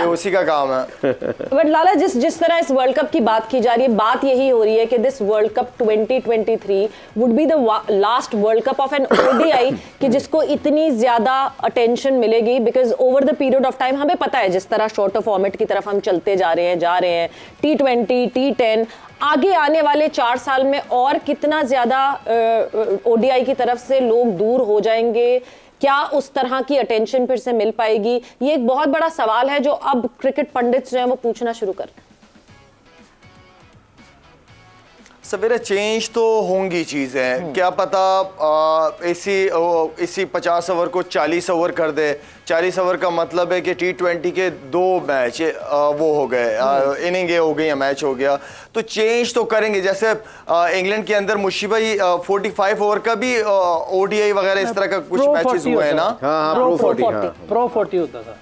उसी का काम है। बट लाला, जिस तरह इस वर्ल्ड कप की बात की जा रही है, बात यही हो रही है कि this world cup 2023 would be the last world cup of N ODI कि जिसको इतनी ज्यादा अटेंशन मिलेगी, because over the period of time हमें पता है जिस तरह शॉर्टर फॉर्मेट की तरफ हम चलते जा रहे हैं T20, T10, आगे आने वाले 4 साल में और कितना ज्यादा ओडीआई की तरफ से लोग दूर हो जाएंगे, क्या उस तरह की अटेंशन फिर से मिल पाएगी? ये एक बहुत बड़ा सवाल है जो अब क्रिकेट पंडित जो हैं वो पूछना शुरू कर रहे हैं। सवेरे चेंज तो होंगी चीज़ें, क्या पता इसी 50 ओवर को 40 ओवर कर दे। 40 ओवर का मतलब है कि T20 के 2 मैच वो हो गए, इनिंग हो गई या मैच हो गया, तो चेंज तो करेंगे। जैसे इंग्लैंड के अंदर मुशी भाई 45 ओवर का भी ओडीआई वगैरह इस तरह का कुछ मैचेस हुए हैं ना। प्रो 40 होता था,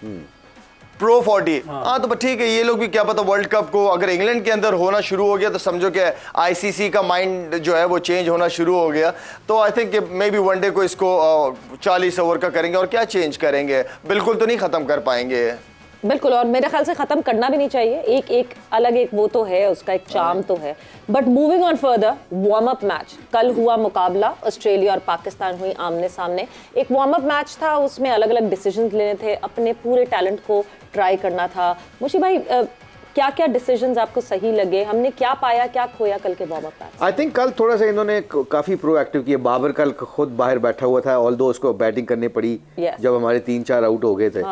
प्रो 40। हाँ तो ठीक है, ये लोग भी क्या पता वर्ल्ड कप को अगर इंग्लैंड के अंदर होना शुरू हो गया तो समझो कि आईसीसी का माइंड जो है वो चेंज होना शुरू हो गया। तो I think may be one day को इसको 40 ओवर का करेंगे और क्या चेंज करेंगे, बिल्कुल तो नहीं खत्म कर पाएंगे। बिल्कुल, और मेरे ख्याल से खत्म करना भी नहीं चाहिए। एक अलग एक वो तो है, उसका एक चार्म तो है। But moving on further, warm up match कल हुआ, मुकाबला ऑस्ट्रेलिया और पाकिस्तान हुई आमने सामने। एक वार्म अप मैच था, उसमें अलग अलग डिसीजंस लेने थे, अपने पूरे टैलेंट को ट्राई करना था। मुशी भाई, क्या क्या डिसीजंस आपको सही लगे? हमने क्या पाया, क्या खोया कल के warm up match? I think कल थोड़ा सा इन्होंने काफी प्रोएक्टिव किया। बाबर कल खुद बाहर बैठा हुआ था, ऑल्दो उसको बैटिंग करनी पड़ी जब हमारे 3-4 आउट हो गए थे।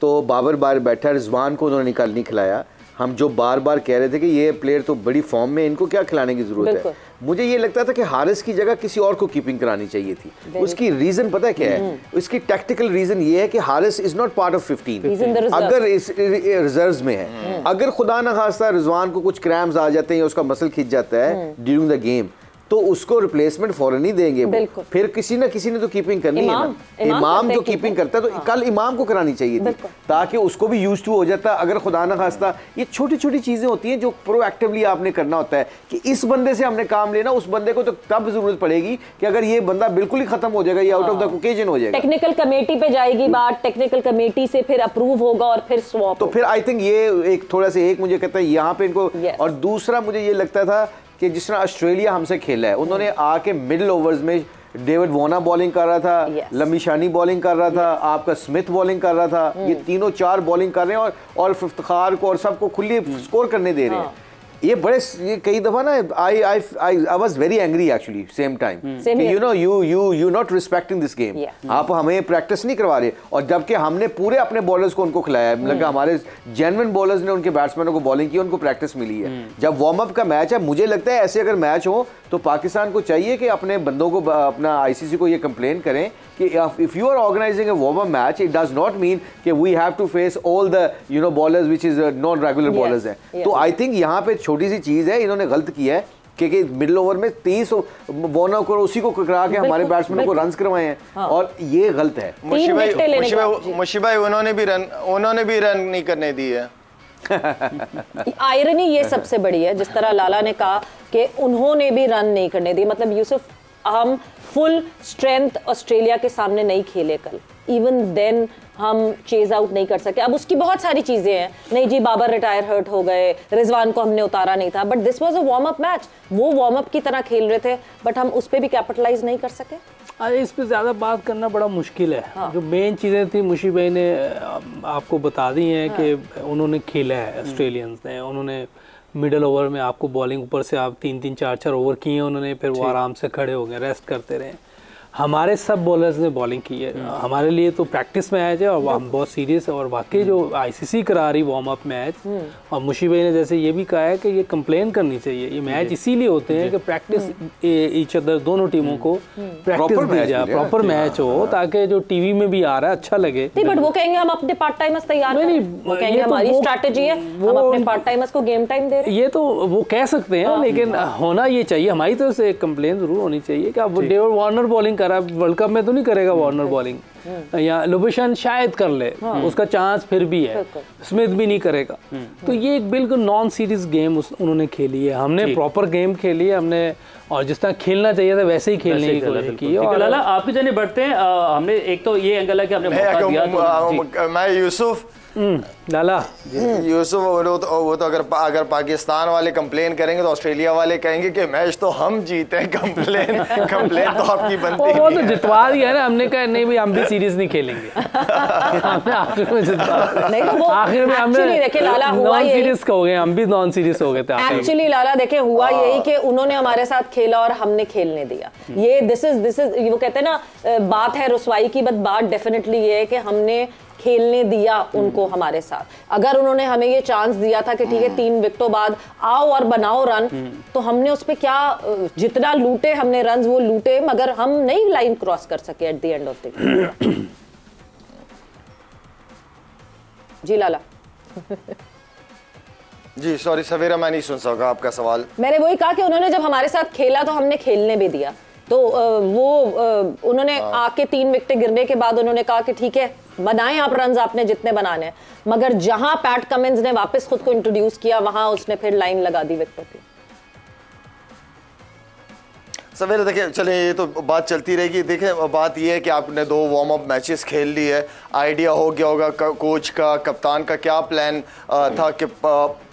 तो बाबर बाहर बैठा, रिजवान को उन्होंने नहीं खिलाया। हम जो बार बार कह रहे थे कि ये प्लेयर तो बड़ी फॉर्म में, इनको क्या खिलाने की जरूरत है। मुझे ये लगता था कि हारिस की जगह किसी और को कीपिंग करानी चाहिए थी। उसकी रीजन पता है क्या है? उसकी टैक्टिकल रीजन ये है कि Haris is not part of 15। अगर इस रिजर्व्स में है, अगर खुदा ना खास्ता रिजवान को कुछ क्रैम्स आ जाते हैं या उसका मसल खिंच जाता है ड्यूरिंग द गेम, तो उसको रिप्लेसमेंट फौरन ही देंगे। फिर किसी ना किसी ने तो कीपिंग करनी है ना। इमाम जो कीपिंग करता है, तो कल इमाम को करानी चाहिए थी ताकि उसको भी यूज्ड टू हो जाता। अगर खुदा ना खास्ता, ये छोटी छोटी चीजें होती हैं जो प्रोएक्टिवली आपने करना होता है कि इस बंदे से हमने काम लेना, उस बंदे को तो तब जरूरत पड़ेगी कि अगर ये बंदा बिल्कुल ही खत्म हो जाएगा, ये आउट ऑफ द ओकेजन हो जाएगा, टेक्निकल कमेटी पे जाएगी बात, टेक्निकल कमेटी से फिर अप्रूव होगा और फिर स्वैप। तो फिर आई थिंक ये एक थोड़ा सा एक मुझे कहता है यहाँ पे इनको। और दूसरा मुझे ये लगता था कि जिस तरह ऑस्ट्रेलिया हमसे खेला है, उन्होंने आके मिडिल ओवर्स में डेविड वॉर्नर बॉलिंग कर रहा था, लम्बी शानी बॉलिंग कर रहा था, आपका स्मिथ बॉलिंग कर रहा था, ये तीनों 4 बॉलिंग कर रहे हैं और इफ्तिखार को और सबको खुली स्कोर करने दे रहे हैं। ये बड़े, ये कई दफा ना I was very angry actually same time, you know you not respecting this game. आप हमें प्रैक्टिस नहीं करवा रहे, और जबकि हमने पूरे अपने बॉलर्स को उनको खिलाया, मतलब हमारे जेन्युइन बॉलर्स ने उनके बैट्समैनों को बॉलिंग की, उनको प्रैक्टिस मिली है। जब वार्म अप का मैच है, मुझे लगता है ऐसे अगर मैच हो तो पाकिस्तान को चाहिए कि अपने बंदों को, अपना आईसीसी को ये कंप्लेन करें कि if you are organizing a warm-up match, it does not mean कि we have to face all the bowlers which is non-regular bowlers हैं। तो आई थिंक यहाँ पे छोटी सी चीज़ है, इन्होंने गलत किया है क्योंकि मिडिल ओवर में 30 वॉर्नर को उसी को करा के हमारे बैट्समैनों को रन्स करवाए हैं, और ये गलत है। मुशी भाई उन्होंने भी रन नहीं करने दी है। आयरनी ये सबसे बड़ी है, जिस तरह लाला ने कहा कि उन्होंने भी रन नहीं करने दी। मतलब यूसुफ, हम फुल स्ट्रेंथ ऑस्ट्रेलिया के सामने नहीं खेले कल, इवन देन हम चेज आउट नहीं कर सके। अब उसकी बहुत सारी चीजें हैं, नहीं जी बाबर रिटायर हर्ट हो गए, रिजवान को हमने उतारा नहीं था, but this was a warm up match. वो वार्म अप की तरह खेल रहे थे, बट हम उस पर भी कैपिटलाइज नहीं कर सके। अरे इस पे ज़्यादा बात करना बड़ा मुश्किल है। जो मेन चीज़ें थी मुशी भाई ने आपको बता दी हैं कि उन्होंने खेला है, ऑस्ट्रेलियंस ने, उन्होंने मिडल ओवर में आपको बॉलिंग ऊपर से आप 3-3, 4-4 ओवर किए उन्होंने, फिर वो आराम से खड़े हो गए, रेस्ट करते रहे। हमारे सब बॉलर्स ने बॉलिंग की है, हमारे लिए तो प्रैक्टिस मैच है और हम बहुत सीरियस है। और वाकई जो आईसीसी करा रही वार्म अप मैच, और मुशी भाई ने जैसे ये भी कहा है कि ये कंप्लेन करनी चाहिए, ये मैच इसीलिए होते हैं कि प्रैक्टिस ईच अदर, दोनों टीमों को प्रैक्टिस दी जाए, प्रॉपर मैच हो, ताकि जो टीवी में भी आ रहा है अच्छा लगे। नहीं, बट वो कहेंगे हम अपने पार्ट टाइमर्स तैयार नहीं, वो कहेंगे हमारी स्ट्रैटेजी है, हम अपने पार्ट टाइमर्स को गेम टाइम दे रहे हैं। ये तो वो कह सकते हैं, लेकिन होना ये चाहिए, हमारी तरफ से एक कंप्लेन जरूर होनी चाहिए कि अब डेविड वार्नर बॉलिंग करा, वर्ल्ड कप में तो नहीं करेगा वार्नर बॉलिंग, या लुबुशान शायद कर ले, उसका चांस फिर भी है, स्मिथ भी नहीं करेगा। तो ये एक बिल्कुल नॉन सीरीज गेम उन्होंने खेली है, हमने प्रॉपर गेम खेली है, हमने और जिस तरह खेलना चाहिए था वैसे ही खेलने की कोशिश की। और लाला आपके जाने बढ़ते हैं, हमने एक तो ये एंगल है कि हमने मौका दिया, मैं यूसुफ लाला यूसुफ वो तो अगर पाकिस्तान वाले कंप्लेन करेंगे तो ऑस्ट्रेलिया वाले कहेंगे कि मैच तो हम जीते हैं, कंप्लेन तो आपकी बनती वो तो जितवा दिया है ना, हमने कहा नहीं भाई हम भी सीरीज नहीं खेलेंगे। हमने आखिर में जितवा, नहीं तो वो आखिर में हमने देखिए लाला हुआ नॉन सीरीज हो गए, हम भी नॉन सीरीज हो गए थे एक्चुअली। लाला देखे हुआ यही कि उन्होंने हमारे साथ खेला और हमने खेलने दिया। ये दिस इज वो कहते हैं ना बात है रुसवाई की, बट बात डेफिनेटली ये है कि हमने खेलने दिया उनको हमारे साथ। अगर उन्होंने हमें ये चांस दिया था कि ठीक है 3 विकेटों बाद आओ और बनाओ रन, तो हमने उस पे क्या जितना लूटे हमने रन वो लूटे, मगर हम नहीं लाइन क्रॉस कर सके at the end of the जी लाला। जी सॉरी सवेरा, मैं नहीं सुन सका आपका सवाल। मैंने वही कहा कि उन्होंने जब हमारे साथ खेला तो हमने खेलने भी दिया, तो उन्होंने आके 3 विकेट गिरने के बाद उन्होंने कहा कि ठीक है बनाएं आप रन्स आपने जितने बनाने हैं, मगर जहां पैट कमिंस ने वापस खुद को इंट्रोड्यूस किया वहां उसने फिर लाइन लगा दी विकेटों की। सवेरे देखिए चले ये तो बात चलती रहेगी। देखिए बात ये है कि आपने 2 वार्म अप मैचेस खेल लिए, आइडिया हो गया होगा कोच का, कप्तान का क्या प्लान था कि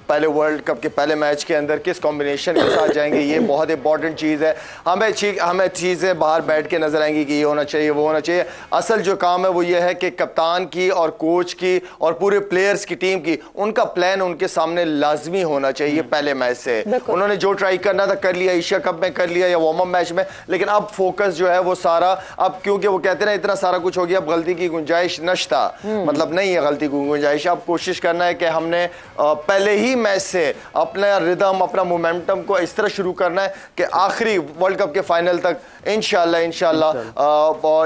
पहले वर्ल्ड कप के पहले मैच के अंदर किस कॉम्बिनेशन के साथ जाएंगे। ये बहुत इंपॉर्टेंट चीज़ है। हमें चीज़ें बाहर बैठ के नजर आएंगी कि ये होना चाहिए वो होना चाहिए। असल जो काम है वो ये है कि कप्तान की और कोच की और पूरे प्लेयर्स की टीम की उनका प्लान उनके सामने लाजमी होना चाहिए पहले मैच से। उन्होंने जो ट्राई करना था कर लिया, एशिया कप में कर लिया या वार्म अप मैच में, लेकिन अब फोकस जो है वो सारा अब क्योंकि वो कहते हैं ना इतना सारा कुछ हो गया, अब गलती की गुंजाइश नश्ता मतलब नहीं है गलती की गुंजाइश। अब कोशिश करना है कि हमने पहले ही मैच से अपना रिदम अपना मोमेंटम को इस तरह शुरू करना है कि आखिरी वर्ल्ड कप के फाइनल तक इंशाल्लाह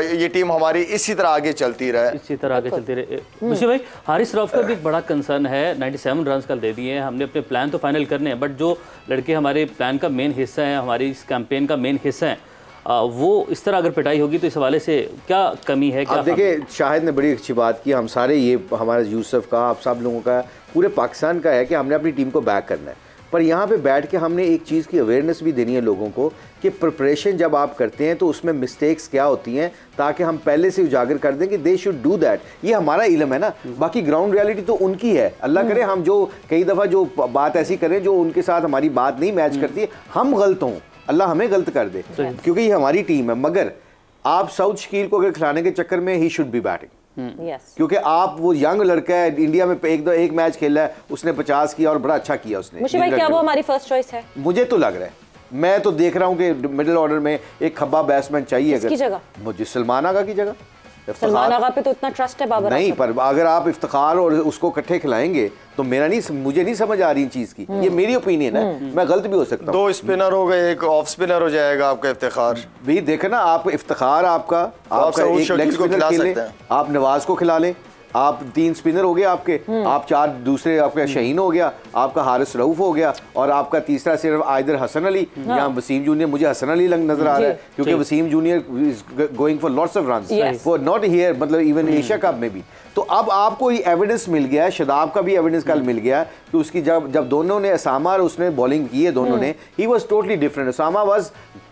ये टीम हमारी इसी तरह आगे चलती रहे। मुझे भाई हारिस रऊफ का भी एक बड़ा कंसर्न है, 97 रन कल दे दिए हैं, हमने अपने प्लान तो फाइनल करने हैं, बट जो लड़के हमारे प्लान का मेन हिस्सा है, हमारी इस कैंपेन का मेन हिस्सा है, वो इस तरह अगर पिटाई होगी तो इस हवाले से क्या कमी है? क्या देखिए शाहिद ने बड़ी अच्छी बात की, हम सारे ये हमारा यूसुफ का आप सब लोगों का पूरे पाकिस्तान का है कि हमने अपनी टीम को बैक करना है, पर यहाँ पे बैठ के हमने एक चीज़ की अवेयरनेस भी देनी है लोगों को कि प्रिपरेशन जब आप करते हैं तो उसमें मिस्टेक्स क्या होती हैं, ताकि हम पहले से उजागर कर दें कि दे शुड डू दैट। ये हमारा इल्म है ना, बाकी ग्राउंड रियलिटी तो उनकी है। अल्लाह करे हम जो कई दफ़ा जो बात ऐसी करें जो उनके साथ हमारी बात नहीं मैच करती है, हम गलत हों, अल्लाह हमें गलत कर दे, क्योंकि ये हमारी टीम है। मगर आप साउथ शकील को अगर खिलाने के चक्कर में ही शुड बी बैटिंग, क्योंकि आप वो यंग लड़का है, इंडिया में एक मैच खेला है, उसने 50 किया और बड़ा अच्छा किया उसने। मुझे भाई क्या वो हमारी फर्स्ट चॉइस है? मुझे तो लग रहा है, मैं तो देख रहा हूँ कि मिडिल ऑर्डर में एक खब्बा बैट्समैन चाहिए। किसकी जगह? मुझे सलमान आगा की जगह। सलमान आगा पे तो इतना ट्रस्ट है बाबर नहीं, पर अगर आप इफ्तिखार और उसको इकट्ठे खिलाएंगे तो मुझे नहीं समझ आ रही चीज की, ये मेरी ओपिनियन है, मैं गलत भी हो सकता हूँ। 2 स्पिनर हो गए, एक ऑफ स्पिनर हो जाएगा आपका इफ्तिखार भी। देखे ना आप इफ्तिखार आपका एक लेग स्पिनर खेले, आप नवाज को खिला लें, आप 3 स्पिनर हो गए आपके, आप 4 दूसरे, आपका शहीन हो गया, आपका हारिस रऊफ हो गया, और आपका तीसरा सिर्फ आइदर हसन अली या वसीम जूनियर। मुझे हसन अली नजर आ रहा है क्योंकि Wasim junior is going for lots of runs for not here, मतलब इवन एशिया कप में भी। तो अब आपको ये एविडेंस मिल गया है, शदाब का भी एविडेंस कल मिल गया कि उसकी जब दोनों ने असामा और उसने बॉलिंग की है दोनों ने, he was totally different, assama was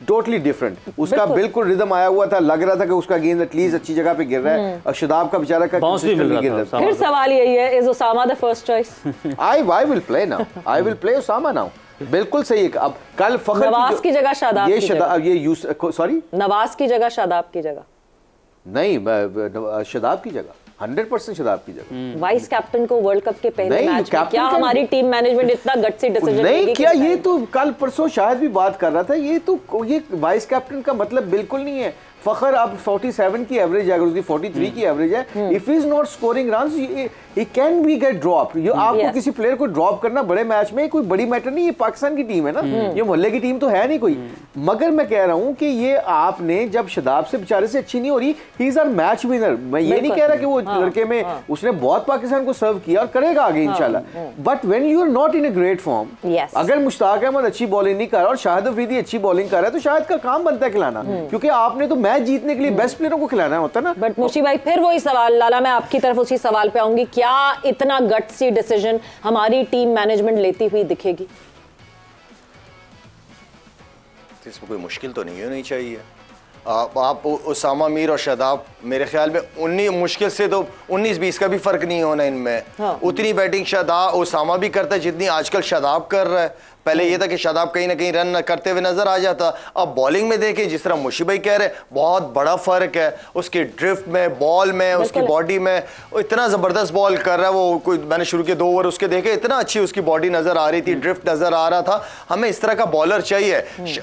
totally different, उसका बिल्कुल रिदम आया हुआ था, लग रहा था कि उसका गेंद एटलीस्ट अच्छी जगह पे गिर रहा है, और शदाब का बेचारा का गिर रहा था। फिर सवाल यही है, is Usama the first choice? I will play now, I will play Usama now. बिल्कुल सही है। अब कल फखर नवाज की जगह शादाब, ये सॉरी नवाज की जगह शादाब की जगह नहीं, शादाब की जगह 100% शदाब की जगह। वाइस कैप्टन को वर्ल्ड कप के पहले मैच में क्या हमारी टीम मैनेजमेंट इतना गट्सी डिसीजन नहीं किया? ये तो कल परसों शायद भी बात कर रहा था, ये वाइस कैप्टन का मतलब बिल्कुल नहीं है। फखर अब 47 की एवरेज है, अगर उसकी 43 की एवरेज है, if is not scoring runs he can be get drop. आपको किसी प्लेयर को ड्रॉप करना बड़े मैच में कोई बड़ी मैटर नहीं, ये पाकिस्तान की टीम है ना, ये मोहल्ले की टीम तो है नहीं कोई। मगर मैं कह रहा हूं कि ये आपने जब शदाब से बेचारे से अच्छी नहीं हो रही, he is our match winner. मैं ये नहीं कह रहा कि वो लड़के में उसने बहुत पाकिस्तान को सर्व किया और करेगा आगे इंशाल्लाह, but when you are not in a great form, अगर मुश्ताक अहमद अच्छी बॉलिंग नहीं कर रहा और शाहिद अफरीदी अच्छी बॉलिंग कर रहा है, तो शाहिद का काम बनता है खिलाना, क्योंकि आपने तो मैच जीतने के लिए बेस्ट प्लेयरों को खिलाना होता है ना। बट मुशी भाई फिर वही सवाल, लाला मैं आपकी तरफ उसी सवाल पे आऊंगी, क्या इतना गट्सी डिसीजन हमारी टीम मैनेजमेंट लेती हुई दिखेगी? इसमें कोई मुश्किल तो नहीं होनी चाहिए। आप उसामा मीर और शादाब, मेरे ख्याल में 19 मुश्किल से तो 19-20 का भी फर्क नहीं होना इनमें। हाँ। उतनी बैटिंग शादाब उसामा भी करता है जितनी आजकल शादाब कर रहा है। पहले ये था कि शादाब कहीं ना कहीं रन करते हुए नजर आ जाता। अब बॉलिंग में देखें, जिस तरह मुशी भाई कह रहे हैं, बहुत बड़ा फर्क है उसकी ड्रिफ्ट में, बॉल में, उसकी बॉडी में। इतना जबरदस्त बॉल कर रहा है वो। कोई मैंने शुरू के 2 ओवर उसके देखे, इतना अच्छी उसकी बॉडी नजर आ रही थी, ड्रिफ्ट नजर आ रहा था। हमें इस तरह का बॉलर चाहिए।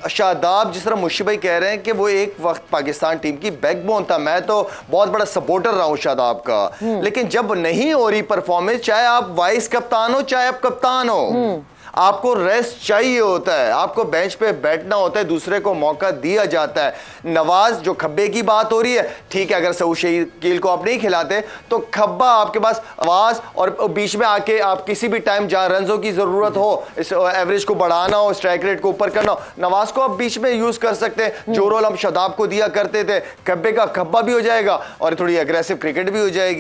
शादाब, जिस तरह मुशी भाई कह रहे हैं कि वो एक वक्त पाकिस्तान टीम की बैकबोन था, मैं तो बहुत बड़ा सपोर्टर रहा हूं शादाब का, लेकिन जब नहीं हो रही परफॉर्मेंस, चाहे आप वाइस कप्तान हो चाहे आप कप्तान हो, आपको रेस्ट चाहिए होता है, आपको बेंच पे बैठना होता है, दूसरे को मौका दिया जाता है। नवाज, जो खब्बे की बात हो रही है, ठीक है, अगर सऊद शकील को आप नहीं खिलाते तो खब्बा आपके पास आवाज, और बीच में आके आप किसी भी टाइम जहां रनों की जरूरत हो, इस एवरेज को बढ़ाना हो, स्ट्राइक रेट को ऊपर करना हो, नवाज को आप बीच में यूज कर सकते हैं। जो रोल हम शादाब को दिया करते थे, खब्बे का खब्बा भी हो जाएगा और थोड़ी अग्रेसिव क्रिकेट भी हो जाएगी।